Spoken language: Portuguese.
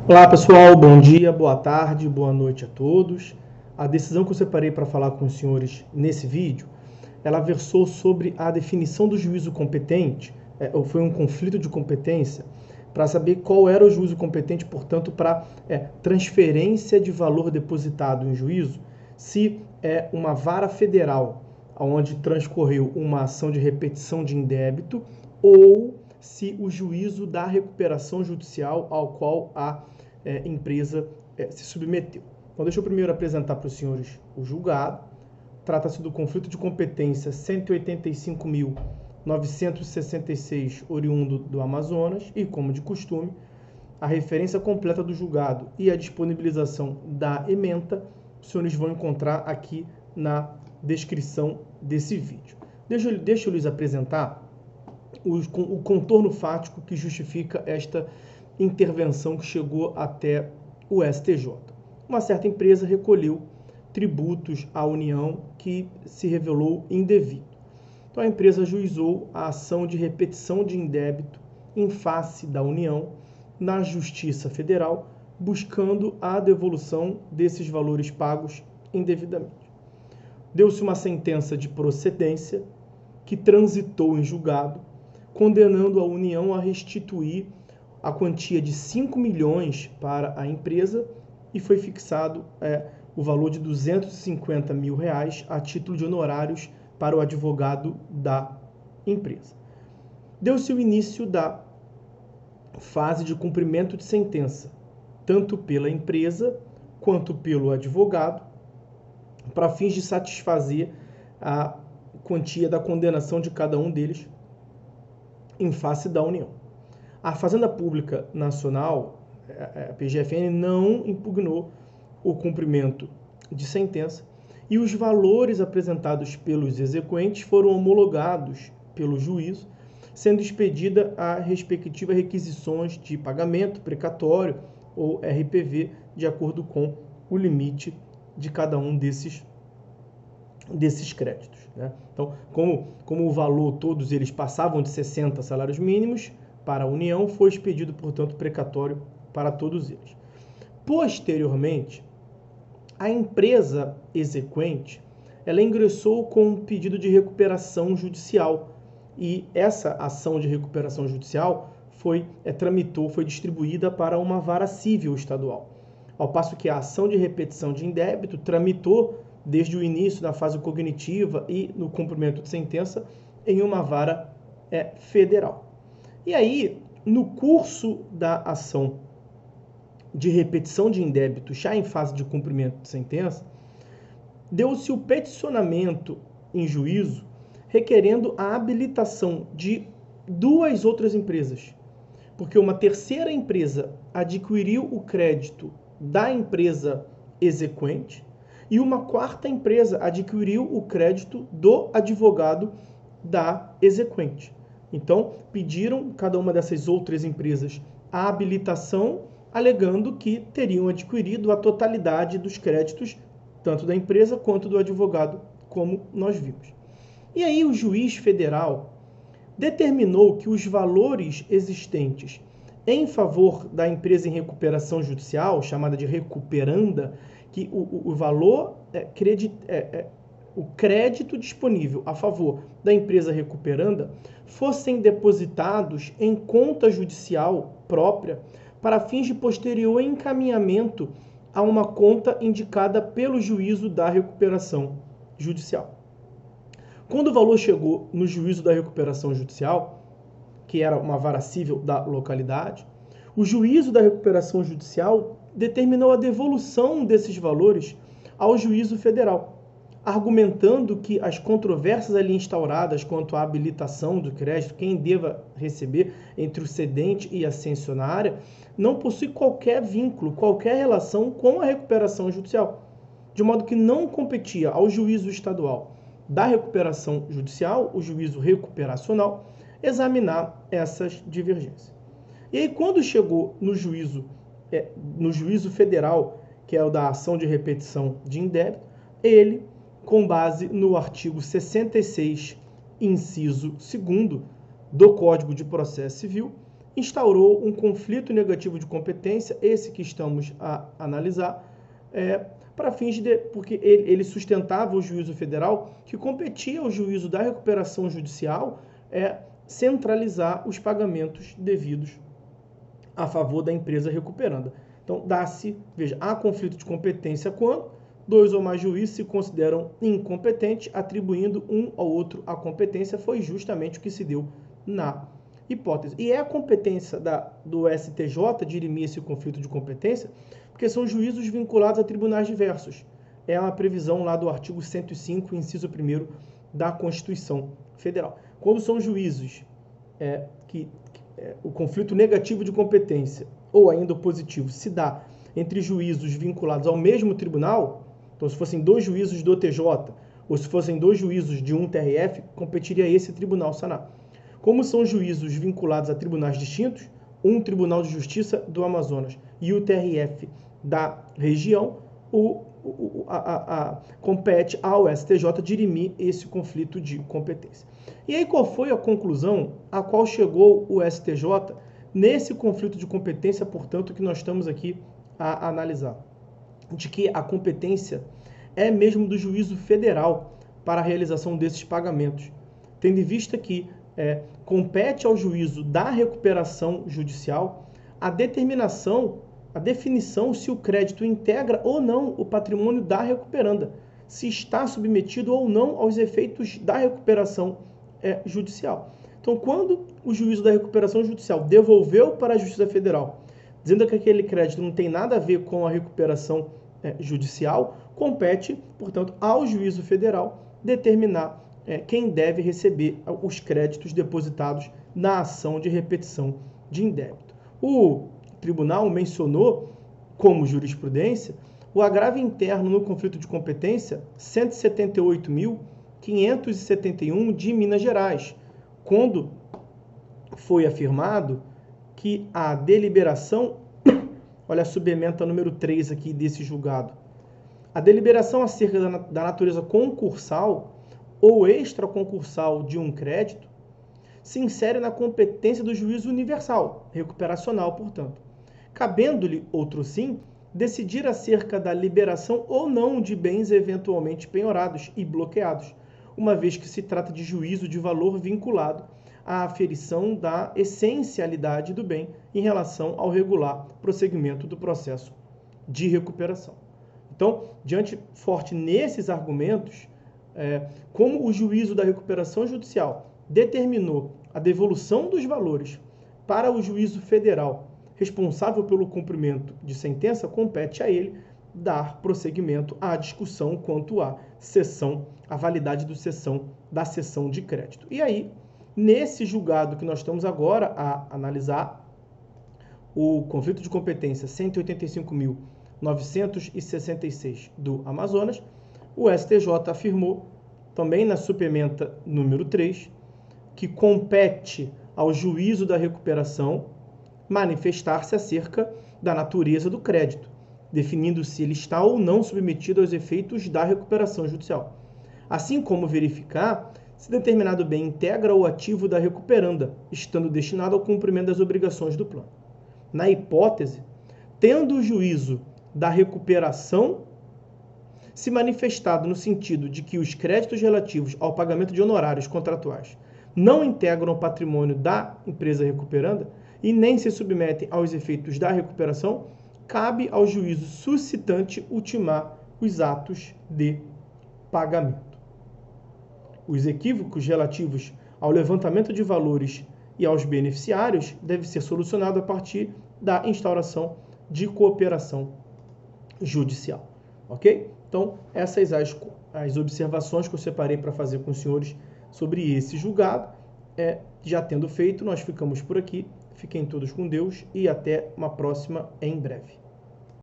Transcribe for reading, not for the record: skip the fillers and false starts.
Olá pessoal, bom dia, boa tarde, boa noite a todos. A decisão que eu separei para falar com os senhores nesse vídeo, ela versou sobre a definição do juízo competente, ou foi um conflito de competência, para saber qual era o juízo competente, portanto, para transferência de valor depositado em juízo, se é uma vara federal, onde transcorreu uma ação de repetição de indébito, ou se o juízo da recuperação judicial ao qual a empresa se submeteu. Então, deixa eu primeiro apresentar para os senhores o julgado. Trata-se do conflito de competência 185.966, oriundo do Amazonas, e, como de costume, a referência completa do julgado e a disponibilização da ementa, os senhores vão encontrar aqui na descrição desse vídeo. Deixa eu lhes apresentar o contorno fático que justifica esta intervenção que chegou até o STJ. Uma certa empresa recolheu tributos à União que se revelou indevido. Então a empresa ajuizou a ação de repetição de indébito em face da União na Justiça Federal, buscando a devolução desses valores pagos indevidamente. Deu-se uma sentença de procedência que transitou em julgado, condenando a União a restituir a quantia de 5 milhões para a empresa e foi fixado o valor de R$250 mil a título de honorários para o advogado da empresa. Deu-se o início da fase de cumprimento de sentença, tanto pela empresa quanto pelo advogado, para fins de satisfazer a quantia da condenação de cada um deles em face da União. A Fazenda Pública Nacional, a PGFN, não impugnou o cumprimento de sentença e os valores apresentados pelos exequentes foram homologados pelo juízo, sendo expedida a respectiva requisições de pagamento precatório ou RPV, de acordo com o limite de cada um desses créditos. Né? Então, como o valor, todos eles passavam de 60 salários mínimos, para a União, foi expedido, portanto, precatório para todos eles. Posteriormente, a empresa exequente, ela ingressou com um pedido de recuperação judicial e essa ação de recuperação judicial foi distribuída para uma vara civil estadual, ao passo que a ação de repetição de indébito tramitou desde o início da fase cognitiva e no cumprimento de sentença em uma vara federal. E aí, no curso da ação de repetição de indébito, já em fase de cumprimento de sentença, deu-se o peticionamento em juízo requerendo a habilitação de duas outras empresas, porque uma terceira empresa adquiriu o crédito da empresa exequente e uma quarta empresa adquiriu o crédito do advogado da exequente. Então, pediram cada uma dessas outras empresas a habilitação, alegando que teriam adquirido a totalidade dos créditos, tanto da empresa quanto do advogado, como nós vimos. E aí o juiz federal determinou que os valores existentes em favor da empresa em recuperação judicial, chamada de recuperanda, que o valor o crédito disponível a favor da empresa recuperanda fossem depositados em conta judicial própria para fins de posterior encaminhamento a uma conta indicada pelo juízo da recuperação judicial. Quando o valor chegou no juízo da recuperação judicial, que era uma vara civil da localidade, o juízo da recuperação judicial determinou a devolução desses valores ao juízo federal, argumentando que as controvérsias ali instauradas quanto à habilitação do crédito, quem deva receber entre o cedente e a cessionária, não possui qualquer vínculo, qualquer relação com a recuperação judicial, de modo que não competia ao juízo estadual da recuperação judicial, o juízo recuperacional, examinar essas divergências. E aí, quando chegou no juízo federal, que é o da ação de repetição de indébito, ele, com base no artigo 66, inciso 2º do Código de Processo Civil, instaurou um conflito negativo de competência, esse que estamos a analisar, para fins de... porque ele sustentava o juízo federal que competia ao juízo da recuperação judicial centralizar os pagamentos devidos a favor da empresa recuperanda. Então, veja, há conflito de competência quando 2 ou mais juízes se consideram incompetentes, atribuindo um ao outro a competência. Foi justamente o que se deu na hipótese. E é a competência do STJ dirimir esse conflito de competência, porque são juízos vinculados a tribunais diversos. É uma previsão lá do artigo 105, inciso 1º da Constituição Federal. Quando são juízos o conflito negativo de competência, ou ainda o positivo, se dá entre juízos vinculados ao mesmo tribunal, então se fossem 2 juízos do TJ, ou se fossem 2 juízos de um TRF, competiria esse tribunal sanar. Como são juízos vinculados a tribunais distintos, um Tribunal de Justiça do Amazonas e o TRF da região, compete ao STJ dirimir esse conflito de competência. E aí qual foi a conclusão a qual chegou o STJ nesse conflito de competência, portanto, que nós estamos aqui a analisar? De que a competência é mesmo do juízo federal para a realização desses pagamentos, tendo em vista que compete ao juízo da recuperação judicial a definição se o crédito integra ou não o patrimônio da recuperanda, se está submetido ou não aos efeitos da recuperação judicial. Então, quando o juízo da recuperação judicial devolveu para a Justiça Federal, dizendo que aquele crédito não tem nada a ver com a recuperação judicial, compete, portanto, ao juízo federal determinar quem deve receber os créditos depositados na ação de repetição de indébito. O tribunal mencionou como jurisprudência o agravo interno no conflito de competência 178.571 de Minas Gerais, quando foi afirmado que a deliberação, olha a subementa número 3 aqui desse julgado, a deliberação acerca da natureza concursal ou extraconcursal de um crédito se insere na competência do juízo universal, recuperacional, portanto, cabendo-lhe, outrosim, decidir acerca da liberação ou não de bens eventualmente penhorados e bloqueados, uma vez que se trata de juízo de valor vinculado à aferição da essencialidade do bem em relação ao regular prosseguimento do processo de recuperação. Então, diante forte nesses argumentos, como o juízo da recuperação judicial determinou a devolução dos valores para o juízo federal responsável pelo cumprimento de sentença, compete a ele dar prosseguimento à discussão quanto à validade da cessão de crédito. E aí, nesse julgado que nós estamos agora a analisar, o conflito de competência 185.966 do Amazonas, o STJ afirmou, também na suplementa número 3, que compete ao juízo da recuperação manifestar-se acerca da natureza do crédito, definindo se ele está ou não submetido aos efeitos da recuperação judicial, assim como verificar se determinado bem integra o ativo da recuperanda, estando destinado ao cumprimento das obrigações do plano. Na hipótese, tendo o juízo da recuperação se manifestado no sentido de que os créditos relativos ao pagamento de honorários contratuais não integram o patrimônio da empresa recuperanda e nem se submetem aos efeitos da recuperação, cabe ao juízo suscitante ultimar os atos de pagamento. Os equívocos relativos ao levantamento de valores e aos beneficiários devem ser solucionados a partir da instauração de cooperação judicial. Ok? Então, essas as observações que eu separei para fazer com os senhores sobre esse julgado. Já tendo feito, nós ficamos por aqui. Fiquem todos com Deus e até uma próxima em breve.